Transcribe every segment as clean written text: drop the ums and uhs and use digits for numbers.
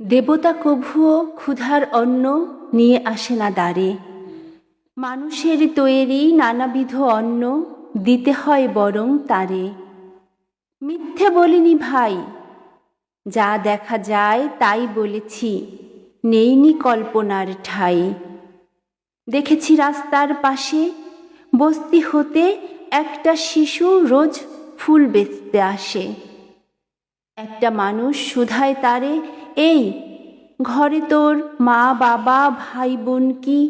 দেবতা কভুও ক্ষুধার অন্ন নিয়ে আসে না দ্বারে। মানুষের তৈরি নানাবিধ অন্ন দিতে হয় বরং তারে। মিথ্যে বলিনি ভাই, যা দেখা যায় তাই বলেছি, নেইনি কল্পনার ঠাঁই। দেখেছি রাস্তার পাশে বস্তি হতে একটা শিশু রোজ ফুল বেচতে আসে। একটা মানুষ শুধায় তারে, এই ঘরে তোর মা বাবা ভাই বোন কি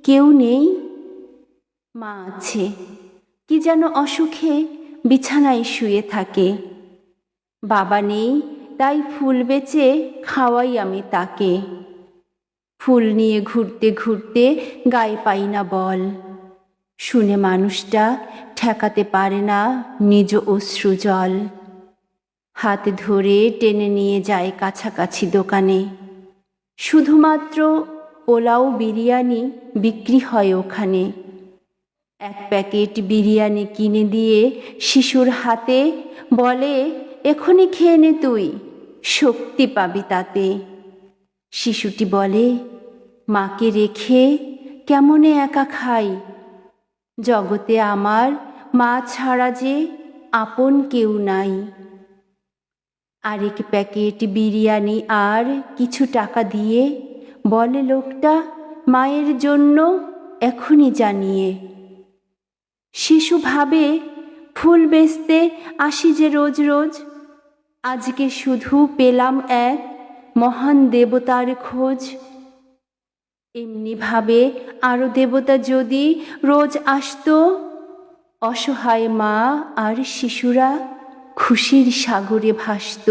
কেউ নেই? মা আছে, কি যেন অসুখে বিছানায় শুয়ে থাকে। বাবা নেই, তাই ফুল বেচে খাওয়াই আমি তাকে। ফুল নিয়ে ঘুরতে ঘুরতে গায়ে পাই না বল, শুনে মানুষটা ঠেকাতে পারে না নিজ অশ্রু জল। হাত ধরে টেনে নিয়ে যায় কাছাকাছি দোকানে, শুধুমাত্র পোলাও বিরিয়ানি বিক্রি হয় ওখানে। এক প্যাকেট বিরিয়ানি কিনে দিয়ে শিশুর হাতে বলে, এখনই খেয়ে নে তুই, শক্তি পাবি তাতে। শিশুটি বলে, মাকে রেখে কেমনে একা খাই, জগতে আমার মা ছাড়া যে আপন কেউ নাই। আরেক প্যাকেট বিরিয়ানি আর কিছু টাকা দিয়ে বলে লোকটা, মায়ের জন্য এখনই জানিয়ে। শিশু ভাবে, ফুল বেচতে আসি যে রোজ রোজ, আজকে শুধু পেলাম এক মহান দেবতার খোঁজ। এমনি ভাবে আরো দেবতা যদি রোজ আসতো, অসহায় মা আর শিশুরা খুশির সাগরে ভাসত।